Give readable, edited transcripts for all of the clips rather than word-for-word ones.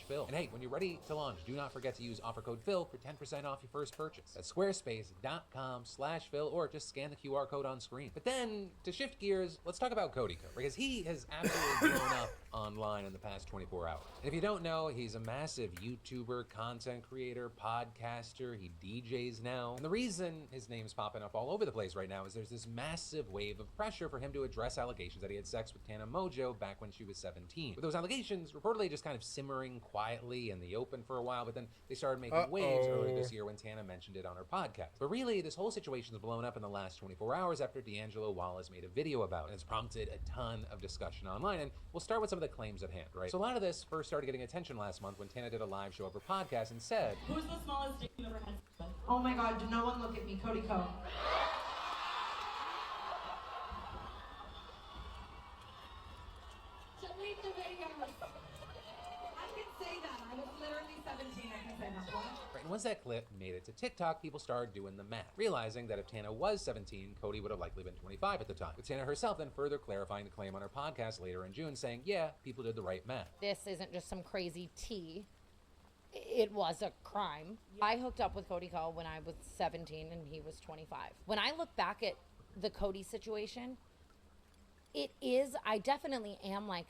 Phil. And hey, when you're ready to launch, do not forget to use offer code Phil for 10% off your first purchase. That's squarespace.com/Phil, or just scan the QR code on screen. But then, to shift gears, let's talk about Cody Co, because he has absolutely blown up online in the past 24 hours. And if you don't know, he's a massive YouTuber, content creator, podcaster, he DJs now. And the reason his name's popping up all over the place right now is there's this massive wave of pressure for him to address allegations that he had sex with Tana Mongeau back when she was 17. With those allegations reportedly just kind of simmering quietly in the open for a while, but then they started making waves earlier this year when Tana mentioned it on her podcast. But really, this whole situation's blown up in the last 24 hours after D'Angelo Wallace made a video about it, and it's prompted a ton of discussion online. And we'll start with some of the claims at hand, right? So a lot of this first started getting attention last month when Tana did a live show of her podcast and said, "Who's the smallest dick you've ever had sex with?" Oh my God, do no one look at me, Cody Co. Delete the video. I can say that. I was literally 17. I can say that. What? right, and once that clip made it to TikTok, people started doing the math, realizing that if Tana was 17, Cody would have likely been 25 at the time. With Tana herself then further clarifying the claim on her podcast later in June, saying, yeah, people did the right math. This isn't just some crazy tea. It was a crime. I hooked up with Cody Co when I was 17 and he was 25. When I look back at the Cody situation, I definitely am like,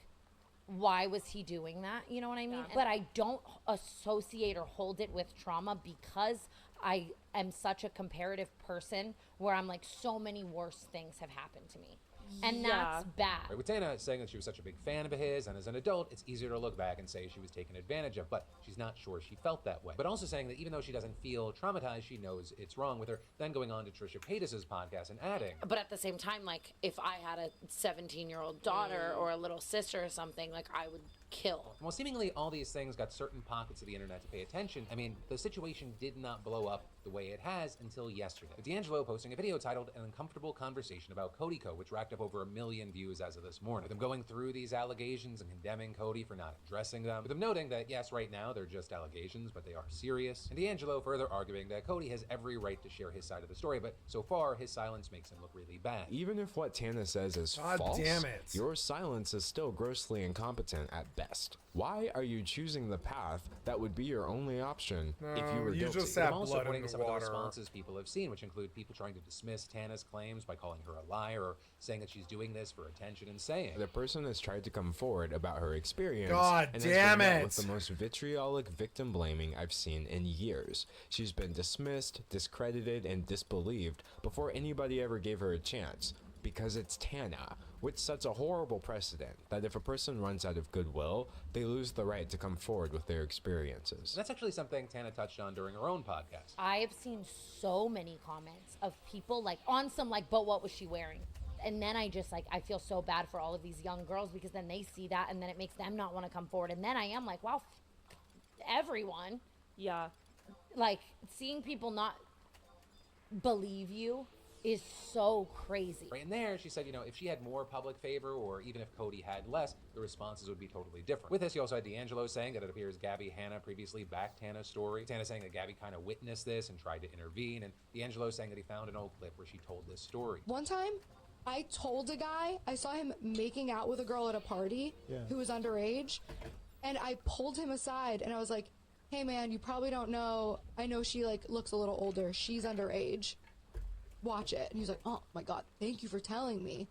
why was he doing that? You know what I mean? Yeah. But I don't associate or hold it with trauma because I am such a comparative person where I'm like, so many worse things have happened to me. And that's bad. Right, with Tana saying that she was such a big fan of his, and as an adult, it's easier to look back and say she was taken advantage of, but she's not sure she felt that way. But also saying that even though she doesn't feel traumatized, she knows it's wrong, with her then going on to Trisha Paytas's podcast and adding, but at the same time, like, if I had a 17-year-old daughter or a little sister or something, like, I would kill. Well, seemingly all these things got certain pockets of the internet to pay attention. I mean, the situation did not blow up the way it has until yesterday, with D'Angelo posting a video titled An Uncomfortable Conversation About Cody Co, which racked up over 1 million views as of this morning, with him going through these allegations and condemning Cody for not addressing them, with him noting that yes, right now they're just allegations, but they are serious, and D'Angelo further arguing that Cody has every right to share his side of the story, but so far his silence makes him look really bad. Even if what Tana says is false, damn it. Your silence is still grossly incompetent at best. Why are you choosing the path that would be your only option if you were guilty? Just I'm have also blood pointing in to the some of the water. responses people have seen, which include people trying to dismiss Tana's claims by calling her a liar or saying that she's doing this for attention and saying, The person has tried to come forward about her experience God and damn has been met it. with the most vitriolic victim blaming I've seen in years. She's been dismissed, discredited, and disbelieved before anybody ever gave her a chance. Because it's Tana, which sets a horrible precedent that if a person runs out of goodwill, they lose the right to come forward with their experiences. that's actually something Tana touched on during her own podcast. I have seen so many comments of people like on some like, but what was she wearing? And then I just like, I feel so bad for all of these young girls because then they see that and then it makes them not want to come forward. And then I am like, wow, everyone. Yeah. Like, seeing people not believe you is so crazy. Right in there, she said, if she had more public favor, or even if Cody had less, the responses would be totally different. With this, you also had D'Angelo saying that it appears Gabby Hanna previously backed Tana's story. Tana saying that Gabby kind of witnessed this and tried to intervene, and D'Angelo saying that he found an old clip where she told this story. One time, I told a guy, I saw him making out with a girl at a party who was underage, and I pulled him aside, and I was like, hey man, you probably don't know, I know she like looks a little older, she's underage. Watch it. And he was like, oh my God, thank you for telling me.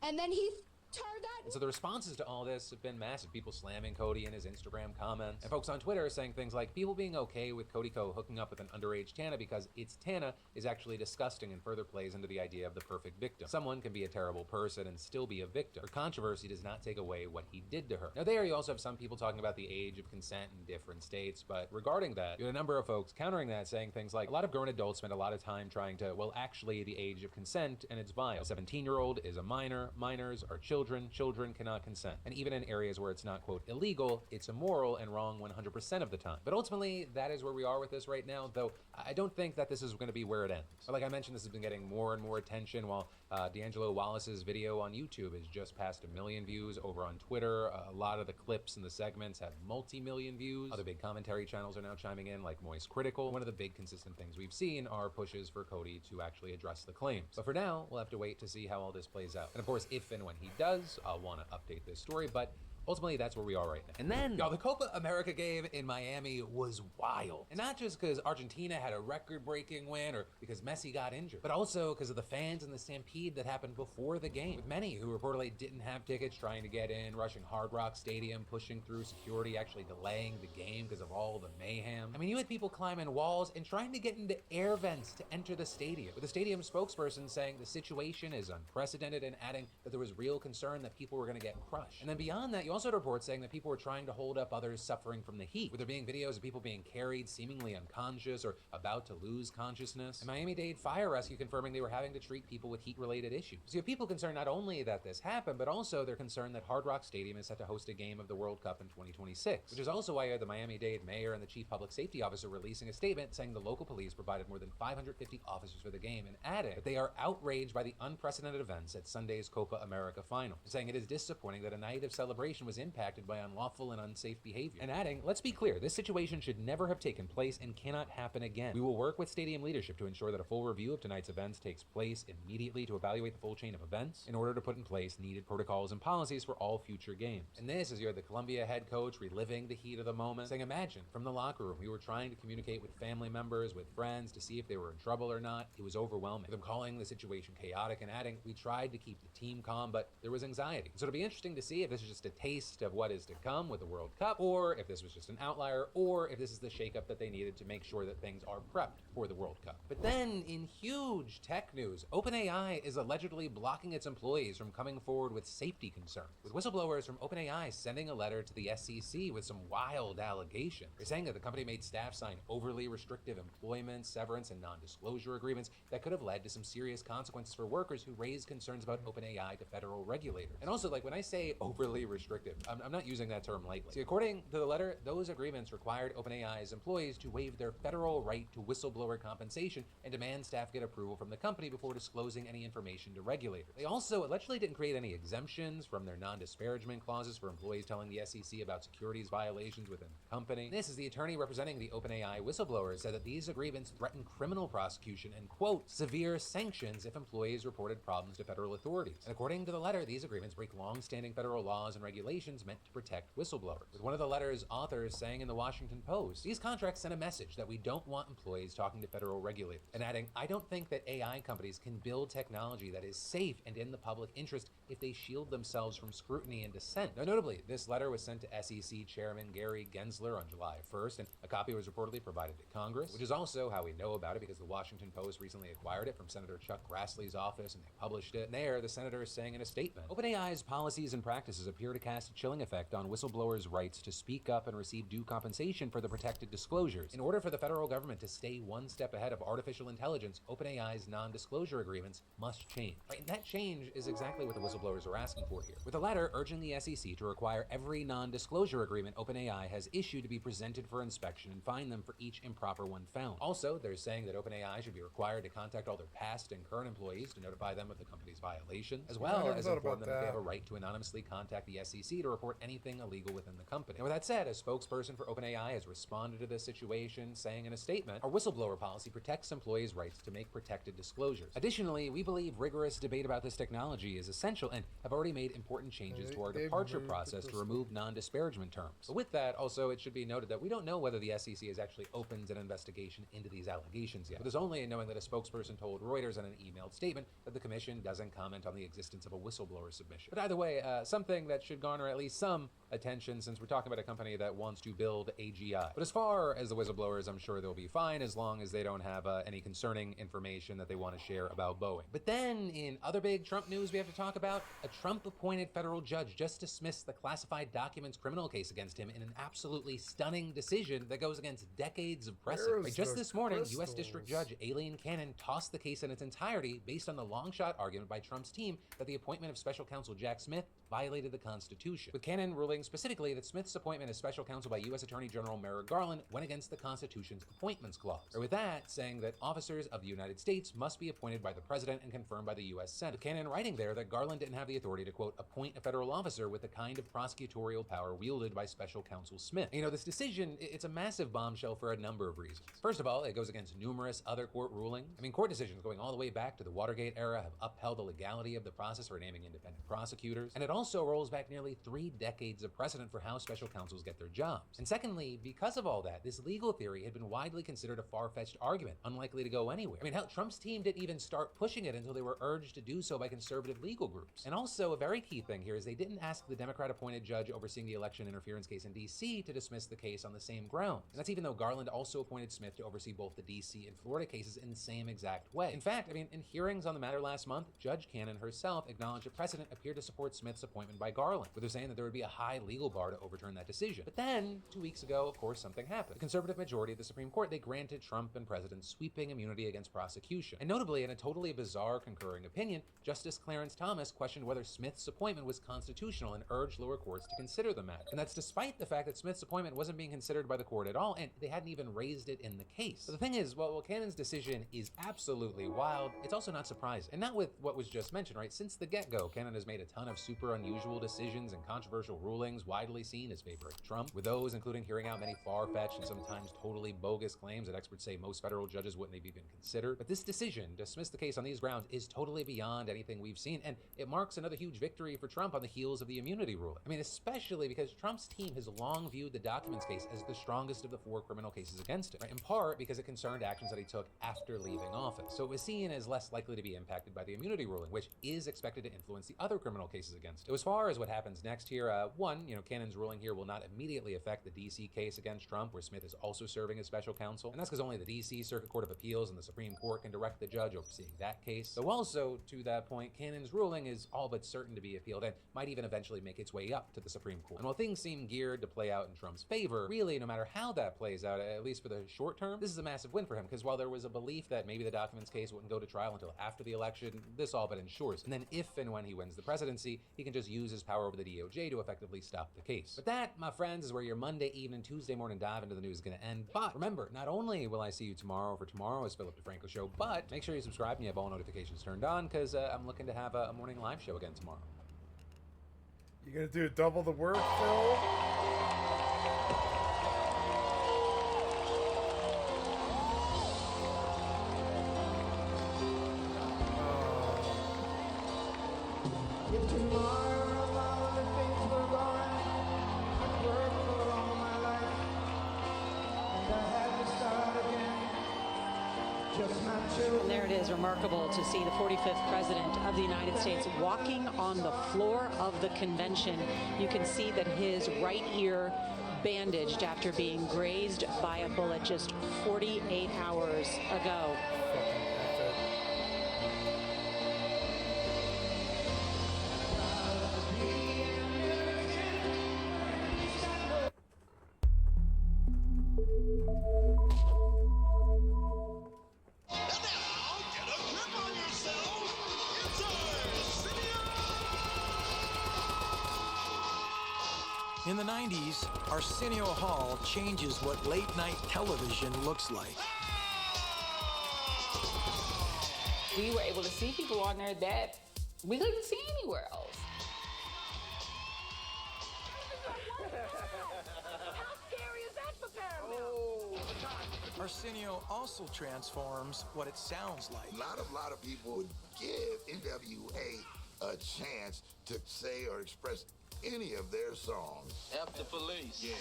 And then he turned that. And so the responses to all this have been massive. People slamming Cody in his Instagram comments, and folks on Twitter saying things like, people being okay with Cody Co hooking up with an underage Tana because it's Tana is actually disgusting and further plays into the idea of the perfect victim. Someone can be a terrible person and still be a victim. Her controversy does not take away what he did to her. Now there you also have some people talking about the age of consent in different states, but regarding that, you had a number of folks countering that, saying things like, a lot of grown adults spend a lot of time trying to, well, actually the age of consent, and it's vile. A 17-year-old is a minor, minors are children cannot consent. And even in areas where it's not, quote, illegal, it's immoral and wrong 100% of the time. But ultimately, that is where we are with this right now, though I don't think that this is going to be where it ends. But like I mentioned, this has been getting more and more attention, while D'Angelo Wallace's video on YouTube has just passed 1 million views. Over on Twitter, a lot of the clips and the segments have multi-million views. Other big commentary channels are now chiming in, like Moist Critical. One of the big consistent things we've seen are pushes for Cody to actually address the claims. But for now, we'll have to wait to see how all this plays out. And of course, if and when he does, I'll want to update this story, but ultimately that's where we are right now. And then, y'all, the Copa America game in Miami was wild. And not just because Argentina had a record-breaking win or because Messi got injured, but also because of the fans and the stampede that happened before the game, with many who reportedly didn't have tickets trying to get in, rushing Hard Rock Stadium, pushing through security, actually delaying the game because of all the mayhem. I mean, you had people climbing walls and trying to get into air vents to enter the stadium, with the stadium spokesperson saying the situation is unprecedented and adding that there was real concern that people were going to get crushed. And then beyond that, you also had reports saying that people were trying to hold up others suffering from the heat, with there being videos of people being carried seemingly unconscious or about to lose consciousness. And Miami-Dade Fire Rescue confirming they were having to treat people with heat-related issues. So you have people concerned not only that this happened, but also they're concerned that Hard Rock Stadium is set to host a game of the World Cup in 2026, which is also why you had the Miami-Dade mayor and the chief public safety officer releasing a statement saying the local police provided more than 550 officers for the game and added that they are outraged by the unprecedented events at Sunday's Copa America final, saying it is disappointing that a night of celebration was impacted by unlawful and unsafe behavior, and adding, let's be clear, this situation should never have taken place and cannot happen again. We will work with stadium leadership to ensure that a full review of tonight's events takes place immediately to evaluate the full chain of events in order to put in place needed protocols and policies for all future games. And this is the Columbia head coach reliving the heat of the moment, saying, imagine, from the locker room, we were trying to communicate with family members, with friends, to see if they were in trouble or not. It was overwhelming. Them calling the situation chaotic and adding, we tried to keep the team calm, but there was anxiety. So it'll be interesting to see if this is just a taste of what is to come with the World Cup, or if this was just an outlier, or if this is the shakeup that they needed to make sure that things are prepped for the World Cup. But then, in huge tech news, OpenAI is allegedly blocking its employees from coming forward with safety concerns, with whistleblowers from OpenAI sending a letter to the SEC with some wild allegations. They're saying that the company made staff sign overly restrictive employment, severance, and non-disclosure agreements that could have led to some serious consequences for workers who raised concerns about OpenAI to federal regulators. And also, when I say overly restrictive, I'm not using that term lightly. See, according to the letter, those agreements required OpenAI's employees to waive their federal right to whistleblower compensation and demand staff get approval from the company before disclosing any information to regulators. They also allegedly didn't create any exemptions from their non-disparagement clauses for employees telling the SEC about securities violations within the company. This is the attorney representing the OpenAI whistleblowers said that these agreements threaten criminal prosecution and, quote, severe sanctions if employees reported problems to federal authorities. And according to the letter, these agreements break long-standing federal laws and regulations meant to protect whistleblowers, with one of the letter's authors saying in the Washington Post, these contracts send a message that we don't want employees talking to federal regulators, and adding, I don't think that AI companies can build technology that is safe and in the public interest if they shield themselves from scrutiny and dissent. Now, notably, this letter was sent to SEC Chairman Gary Gensler on July 1st, and a copy was reportedly provided to Congress, which is also how we know about it because the Washington Post recently acquired it from Senator Chuck Grassley's office, and they published it. And there, the senator is saying in a statement, OpenAI's policies and practices appear to cast a chilling effect on whistleblowers' rights to speak up and receive due compensation for the protected disclosures. In order for the federal government to stay one step ahead of artificial intelligence, OpenAI's non-disclosure agreements must change. Right? And that change is exactly what the whistleblowers are asking for here, with a letter urging the SEC to require every non-disclosure agreement OpenAI has issued to be presented for inspection and fine them for each improper one found. Also, they're saying that OpenAI should be required to contact all their past and current employees to notify them of the company's violations, as well as inform them that they have a right to anonymously contact the SEC to report anything illegal within the company. And with that said, a spokesperson for OpenAI has responded to this situation, saying in a statement, our whistleblower policy protects employees' rights to make protected disclosures. Additionally, we believe rigorous debate about this technology is essential and have already made important changes to our departure process to remove non-disparagement terms. But with that, also, it should be noted that we don't know whether the SEC has actually opened an investigation into these allegations yet. But there's only knowing that a spokesperson told Reuters in an emailed statement that the commission doesn't comment on the existence of a whistleblower submission. But either way, something that should garner at least some attention since we're talking about a company that wants to build AGI. But as far as the whistleblowers, I'm sure they'll be fine as long as they don't have any concerning information that they want to share about Boeing. But then, in other big Trump news we have to talk about, a Trump-appointed federal judge just dismissed the classified documents criminal case against him in an absolutely stunning decision that goes against decades of precedent. Right, just this morning, U.S. District Judge Aileen Cannon tossed the case in its entirety based on the long-shot argument by Trump's team that the appointment of special counsel Jack Smith violated the Constitution, with Cannon ruling specifically that Smith's appointment as special counsel by U.S. Attorney General Merrick Garland went against the Constitution's Appointments Clause, or with that, saying that officers of the United States must be appointed by the President and confirmed by the U.S. Senate, with Cannon writing there that Garland didn't have the authority to, quote, appoint a federal officer with the kind of prosecutorial power wielded by special counsel Smith. And, this decision, it's a massive bombshell for a number of reasons. First of all, it goes against numerous other court rulings. Court decisions going all the way back to the Watergate era have upheld the legality of the process for naming independent prosecutors, and it also rolls back nearly 3 decades of precedent for how special counsels get their jobs. And secondly, because of all that, this legal theory had been widely considered a far-fetched argument, unlikely to go anywhere. I mean, hell, Trump's team didn't even start pushing it until they were urged to do so by conservative legal groups. And also, a very key thing here is they didn't ask the Democrat-appointed judge overseeing the election interference case in D.C. to dismiss the case on the same grounds. And that's even though Garland also appointed Smith to oversee both the D.C. and Florida cases in the same exact way. In fact, I mean, in hearings on the matter last month, Judge Cannon herself acknowledged that precedent appeared to support Smith's appointment by Garland, with her saying that there would be a high legal bar to overturn that decision. But then, 2 weeks ago, of course, something happened. The conservative majority of the Supreme Court, they granted Trump and President sweeping immunity against prosecution. And notably, in a totally bizarre concurring opinion, Justice Clarence Thomas questioned whether Smith's appointment was constitutional and urged lower courts to consider the matter. And that's despite the fact that Smith's appointment wasn't being considered by the court at all, and they hadn't even raised it in the case. But the thing is, while Cannon's decision is absolutely wild, it's also not surprising. And not with what was just mentioned, right? Since the get-go, Cannon has made a ton of super unusual decisions and controversial rulings widely seen as favoring Trump, with those including hearing out many far-fetched and sometimes totally bogus claims that experts say most federal judges wouldn't have even considered. But this decision to dismiss the case on these grounds is totally beyond anything we've seen, and it marks another huge victory for Trump on the heels of the immunity ruling. I mean, especially because Trump's team has long viewed the documents case as the strongest of the 4 criminal cases against him, right? In part because it concerned actions that he took after leaving office. So it was seen as less likely to be impacted by the immunity ruling, which is expected to influence the other criminal cases against him. So as far as what happens next here, one, Cannon's ruling here will not immediately affect the D.C. case against Trump, where Smith is also serving as special counsel. And that's because only the D.C. Circuit Court of Appeals and the Supreme Court can direct the judge overseeing that case. So also, to that point, Cannon's ruling is all but certain to be appealed and might even eventually make its way up to the Supreme Court. And while things seem geared to play out in Trump's favor, really, no matter how that plays out, at least for the short term, this is a massive win for him, because while there was a belief that maybe the documents case wouldn't go to trial until after the election, this all but ensures. And then if and when he wins the presidency, he can just use his power over the DOJ to effectively stop the case. But that, my friends, is where your Monday evening, Tuesday morning dive into the news is going to end. But remember, not only will I see you tomorrow for Tomorrow's Philip DeFranco show, but make sure you subscribe and you have all notifications turned on, because I'm looking to have a morning live show again tomorrow. You gonna do double the work, Phil? If tomorrow all the things were gone, I'd work for all my life, and I had to start again, just not children. And there it is, remarkable to see the 45th President of the United States walking on the floor of the convention. You can see that his right ear bandaged after being grazed by a bullet just 48 hours ago. In the 90s, Arsenio Hall changes what late-night television looks like. We were able to see people on there that we couldn't see anywhere else. How scary is that for Paramount? Arsenio also transforms what it sounds like. A lot of people would give NWA a chance to say or express any of their songs. F the Police. Yeah.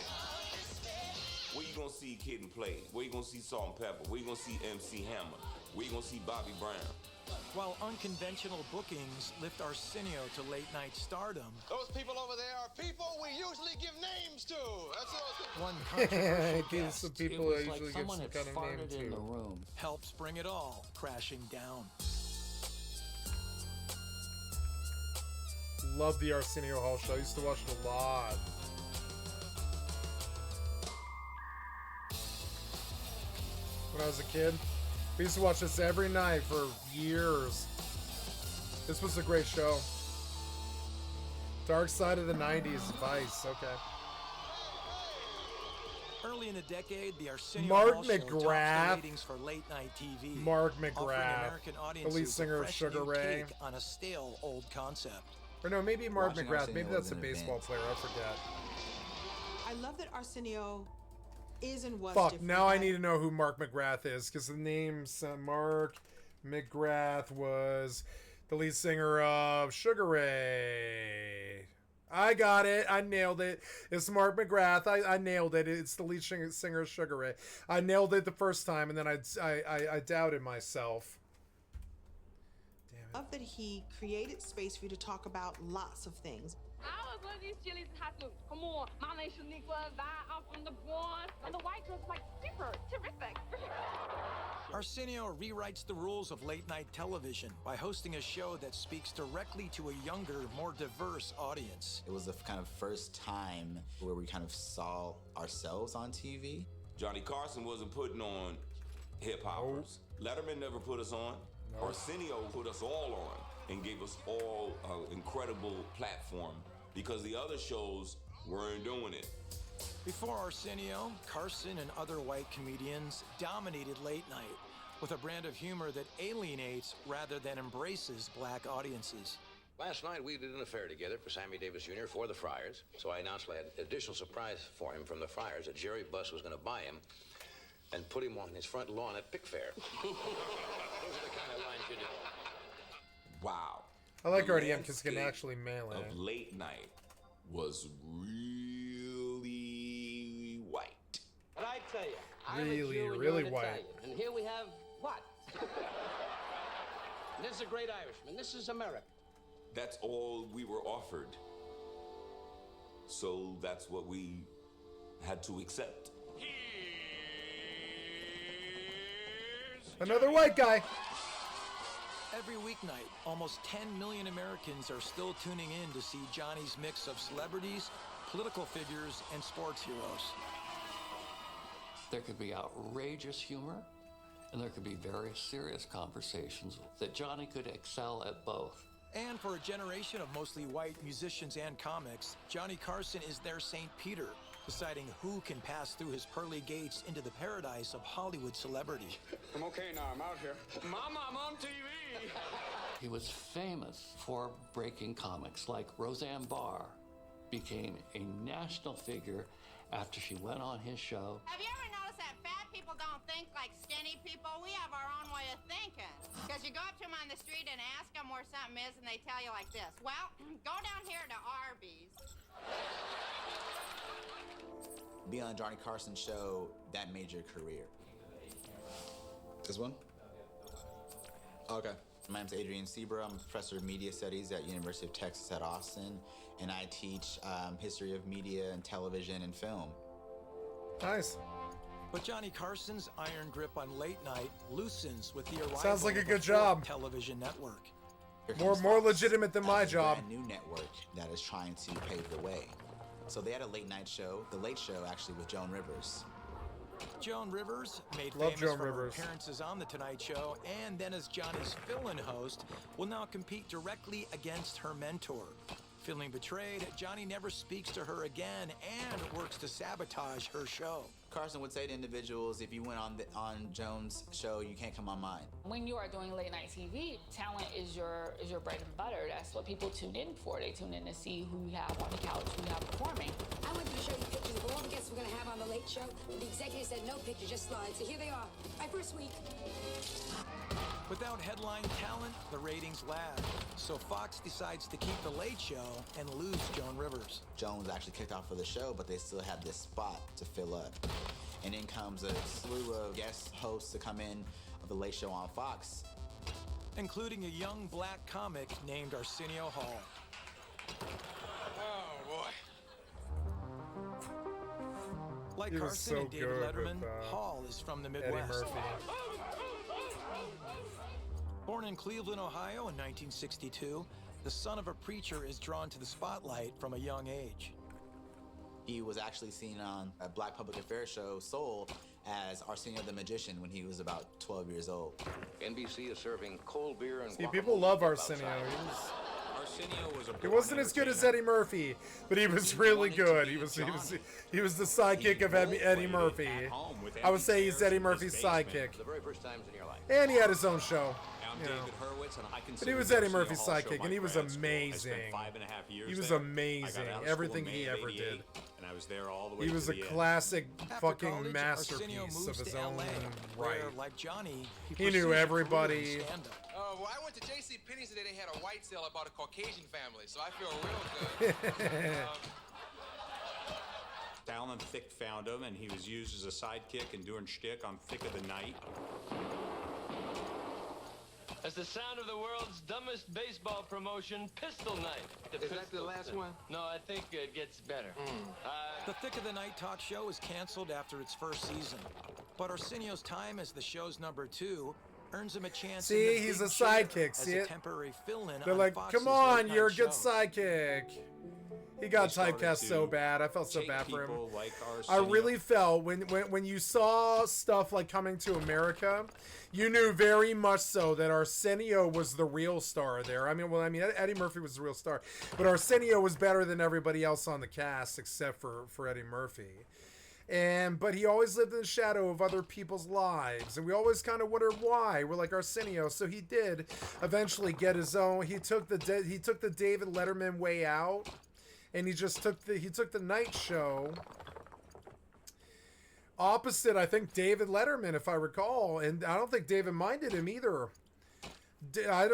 Where you gonna see Kid and Play? Where you gonna see Salt and Pepper? Where you gonna see MC Hammer? Where you gonna see Bobby Brown? While unconventional bookings lift Arsenio to late-night stardom, Those people over there are people we usually give names to. That's all. one controversial Give guest some people I usually give some kind of name in the to. room. helps bring it all crashing down. Love the Arsenio Hall show. I used to watch it a lot. When I was a kid, we used to watch this every night for years. This was a great show. Dark Side of the 90s, Vice. Okay. Early in the decade, the Arsenio Mark Hall show tops the McGrath. ratings for late-night TV. Mark offering McGrath, American the audiences lead singer a of fresh Sugar new Ray. take on a stale old concept. Or no, maybe Mark Watching McGrath. Arsenio Maybe that's was a an baseball event. player. I forget. I love that Arsenio is and was Fuck, different. now I need to know who Mark McGrath is, because the name's Mark McGrath was the lead singer of Sugar Ray. I got it. I nailed it. It's Mark McGrath. I nailed it. It's the lead singer of Sugar Ray. I nailed it the first time, and then I doubted myself. I love that he created space for you to talk about lots of things. I was one of these chilies in high school. Come on, my name's Shaniqua, I'm from the Bronx. And the white girl's like, super, terrific. Arsenio rewrites the rules of late-night television by hosting a show that speaks directly to a younger, more diverse audience. It was the kind of first time where we kind of saw ourselves on TV. Johnny Carson wasn't putting on hip-hoppers. Letterman never put us on. Arsenio put us all on and gave us all an incredible platform because the other shows weren't doing it. Before Arsenio, Carson and other white comedians dominated late night with a brand of humor that alienates rather than embraces black audiences. Last night we did an affair together for Sammy Davis Jr. for the Friars, so I announced I had an additional surprise for him from the Friars that Jerry Buss was going to buy him and put him on his front lawn at Pick Fair. Those are the kind of lines you do. Wow. I like The RDM because you can landscape actually mail it. of late night was really white. But I tell you, I'm a Really, Jew and really you're an white. Italian. And here we have what? This is a great Irishman. This is America. That's all we were offered. So that's what we had to accept. Another white guy. Every weeknight, almost 10 million Americans are still tuning in to see Johnny's mix of celebrities, political figures, and sports heroes. There could be outrageous humor, and there could be very serious conversations that Johnny could excel at both. And for a generation of mostly white musicians and comics, Johnny Carson is their St. Peter, deciding who can pass through his pearly gates into the paradise of Hollywood celebrity. I'm okay now. I'm out here. Mama, I'm on TV. He was famous for breaking comics, like Roseanne Barr became a national figure after she went on his show. Have you ever noticed that fat people don't think like skinny people? We have our own way of thinking. Because you go up to them on the street and ask them where something is, and they tell you like this. Well, go down here to Arby's. Being on Johnny Carson's show, that made your career. This one? Okay. My name's Adrian Sieber. I'm a professor of media studies at University of Texas at Austin, and I teach history of media and television and film. Nice. But Johnny Carson's iron grip on late night loosens with the arrival Sounds like a of good fourth job. television network. More legitimate than my job. A new network that is trying to pave the way. So they had a late night show, The Late Show, actually, with Joan Rivers. Joan Rivers, made Love famous Joan for her Rivers. appearances on The Tonight Show and then as Johnny's fill-in host, will now compete directly against her mentor. Feeling betrayed, Johnny never speaks to her again and works to sabotage her show. Carson would say to individuals, if you went on Joan's show, you can't come on mine. When you are doing late night TV, talent is your bread and butter. That's what people tune in for. They tune in to see who you have on the couch, who you have performing. I wanted to show you pictures of all the guests we're going to have on The Late Show. The executive said no pictures, just slides. So here they are. My first week. Without headline talent, the ratings lag. So Fox decides to keep The Late Show and lose Joan Rivers. Joan was actually kicked off of the show, but they still had this spot to fill up. And in comes a slew of guest hosts to come in of The Late Show on Fox. Including a young black comic named Arsenio Hall. Oh, boy. Like He was Carson so and David good Letterman, with, Hall is from the Eddie Midwest. Murphy. Born in Cleveland, Ohio in 1962, the son of a preacher is drawn to the spotlight from a young age. He was actually seen on a Black Public Affairs show, Soul, as Arsenio the Magician when he was about 12 years old. NBC is serving cold beer and See, people love Arsenio. He wasn't as good as Eddie Murphy, but he was really good. He was the sidekick of Eddie Murphy. I would say he's Eddie Murphy's sidekick. The very first times in your life. And he had his own show. I'm you know. David Hurwitz, and I But consider he was the Eddie Arsenio Murphy's Hall show sidekick, my and he was grad school. I amazing. spent 5.5 years He was there. amazing. I got out of Everything school in he May of ever 88, did. and I was there all the way He to was a the end. classic After fucking college, masterpiece Arsenio of moves his to own LA, right. where, like Johnny, He pursues knew a career in everybody. stand-up. Well, I went to J.C. Penney's today. They had a white sale about a Caucasian family, so I feel real good. Alan Thicke found him, and he was used as a sidekick and doing shtick on Thick of the Night. As the sound of the world's dumbest baseball promotion, Pistol Night. Is that the last one? No, I think it gets better. The Thick of the Night talk show is canceled after its first season, but Arsenio's time as the show's number 2 earns him a chance. in See, the he's big a chair sidekick. as See a it? temporary fill-in They're on like, Fox's come on, late-night you're a good shows. sidekick. He got They started typecast to so bad. I felt so take bad for him. people like I Arsenio. really felt when you saw stuff like Coming to America, you knew very much so that Arsenio was the real star there. I mean, Eddie Murphy was the real star, but Arsenio was better than everybody else on the cast except for Eddie Murphy. But he always lived in the shadow of other people's lives, and we always kind of wondered why. We're like Arsenio, so he did eventually get his own. He took the David Letterman way out, and he took the night show opposite, I think, David Letterman, if I recall, and I don't think David minded him either. I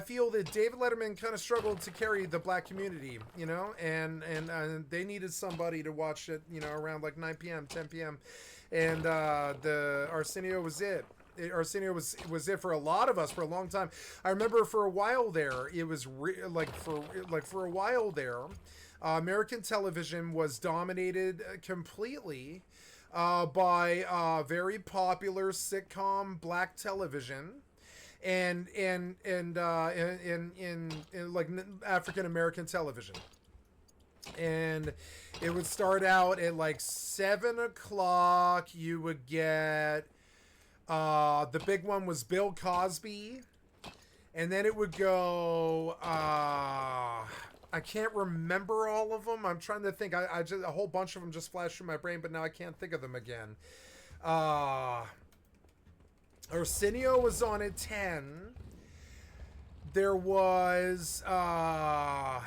feel that David Letterman kind of struggled to carry the black community, you know, and they needed somebody to watch it, you know, around like 9 p.m., 10 p.m. And the Arsenio was it. Arsenio was it for a lot of us for a long time. I remember for a while there, it was for a while there, American television was dominated completely by very popular sitcom black television. And in like African American television, and it would start out at like 7 o'clock. You would get the big one was Bill Cosby, and then it would go. I can't remember all of them. I'm trying to think. I just a whole bunch of them just flashed through my brain, but now I can't think of them again. Arsenio was on at 10. There was a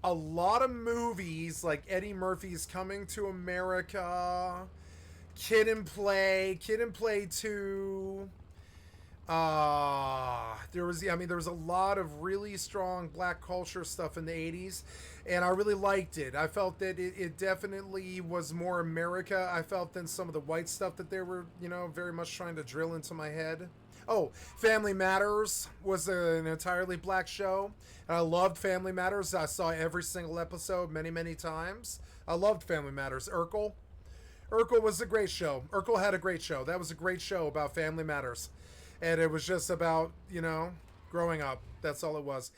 lot of movies like Eddie Murphy's Coming to America, Kid and Play 2. There was a lot of really strong black culture stuff in the 80s, and I really liked it. I felt that it definitely was more America, I felt, than some of the white stuff that they were, you know, very much trying to drill into my head. Oh, Family Matters was an entirely black show, and I loved Family Matters. I saw every single episode many, many times. I loved Family Matters. Urkel was a great show. Urkel had a great show. That was a great show about Family Matters. And it was just about, you know, growing up. That's all it was.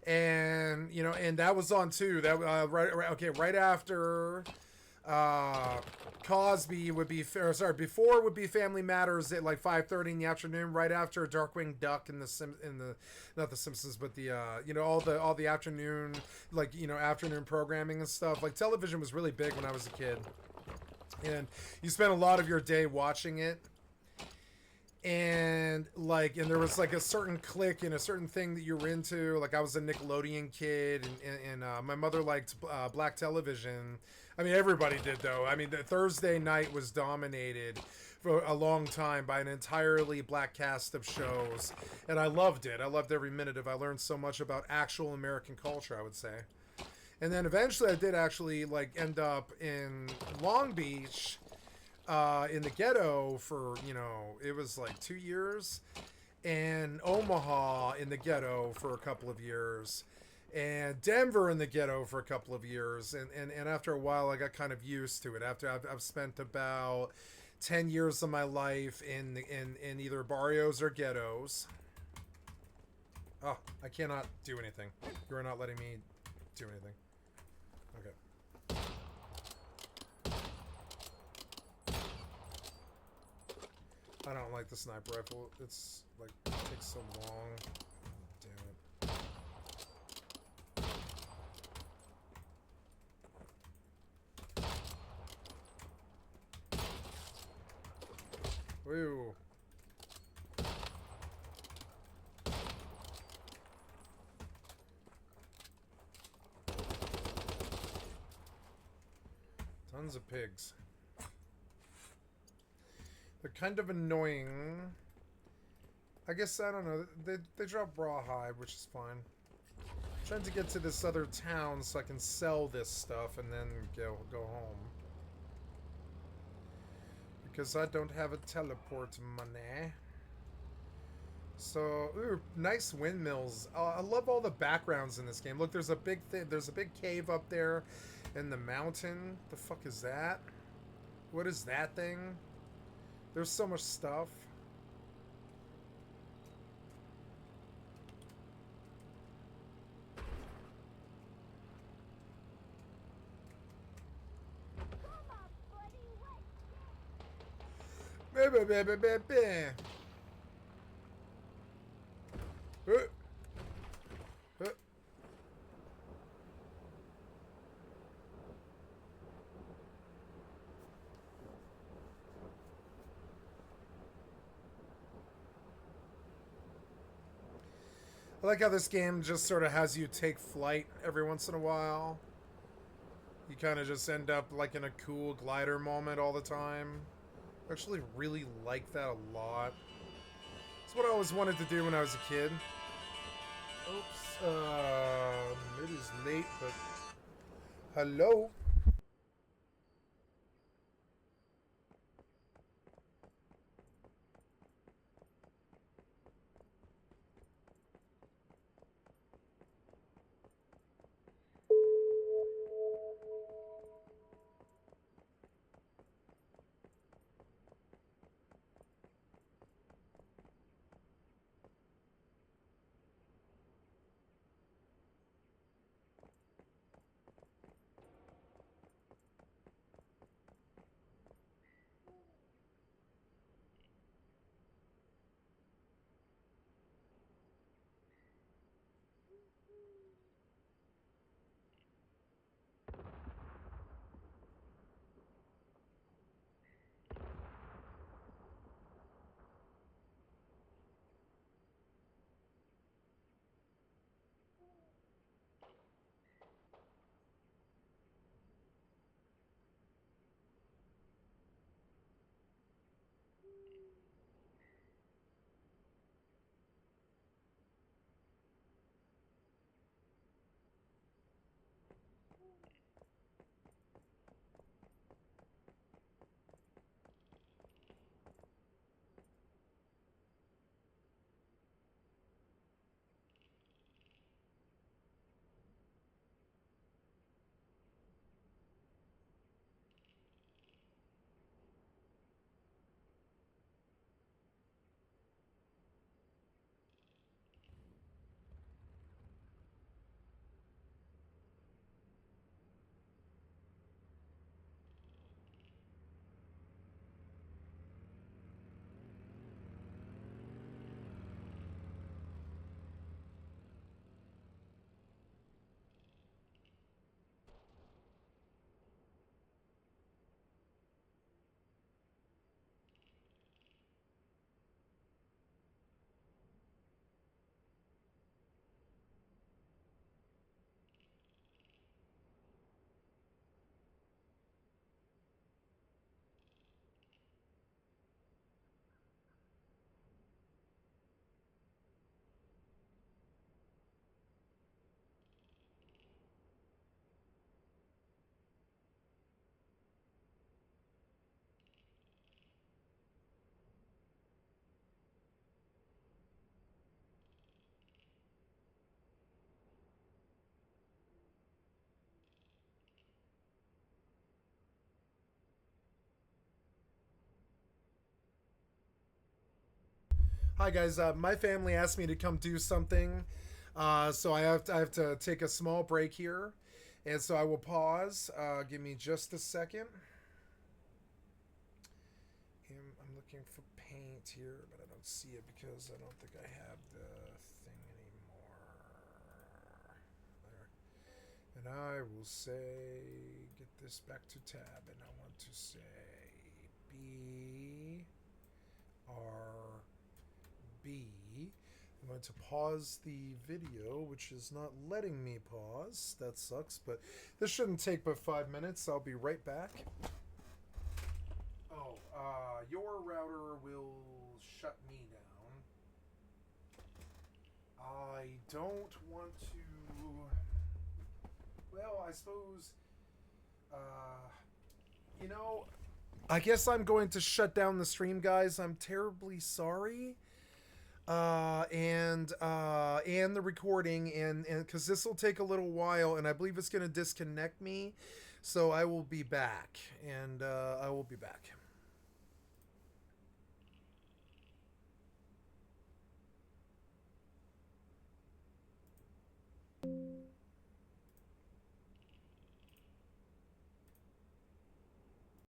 And, you know, and that was on too. That right after Cosby would be, before would be Family Matters at like 5:30 in the afternoon. Right after Darkwing Duck and not the Simpsons, but the you know, all the afternoon, like, you know, afternoon programming and stuff. Like, television was really big when I was a kid, and you spent a lot of your day watching it. And there was like a certain clique and a certain thing that you were into. Like, I was a Nickelodeon kid, and my mother liked black television. I mean, everybody did, though. I mean, the Thursday night was dominated for a long time by an entirely black cast of shows, and I loved it. I loved every minute of it. I learned so much about actual American culture, I would say. And then eventually I did actually like end up in Long Beach, in the ghetto for, you know, it was like 2 years, and Omaha in the ghetto for a couple of years, and Denver in the ghetto for a couple of years, and after a while I got kind of used to it. After I've spent about 10 years of my life in either barrios or ghettos. Oh, I cannot do anything. You're not letting me do anything. Okay. I don't like the sniper rifle. It's like, it takes so long. Damn it. Woo. Tons of pigs. They're kind of annoying. I guess, I don't know, they drop rawhide, which is fine. I'm trying to get to this other town so I can sell this stuff and then go home. Because I don't have a teleport money. So, ooh, nice windmills. I love all the backgrounds in this game. Look, there's a big cave up there in the mountain. The fuck is that? What is that thing? There's so much stuff. I like how this game just sort of has you take flight every once in a while. You kind of just end up like in a cool glider moment all the time. I actually really like that a lot. It's what I always wanted to do when I was a kid. Oops. It is late, but... Hello? Hi guys, my family asked me to come do something, so I have to take a small break here, and so I will pause. Give me just a second. I'm looking for paint here, but I don't see it because I don't think I have the thing anymore. There. And I will say, get this back to tab, and I want to say B. be, I'm going to pause the video, which is not letting me pause. That sucks, but this shouldn't take but 5 minutes. I'll be right back. Oh, your router will shut me down. I don't want to... Well, I suppose... you know, I guess I'm going to shut down the stream, guys. I'm terribly sorry. And the recording, and because this will take a little while, and I believe it's going to disconnect me. So I will be back, and I will be back.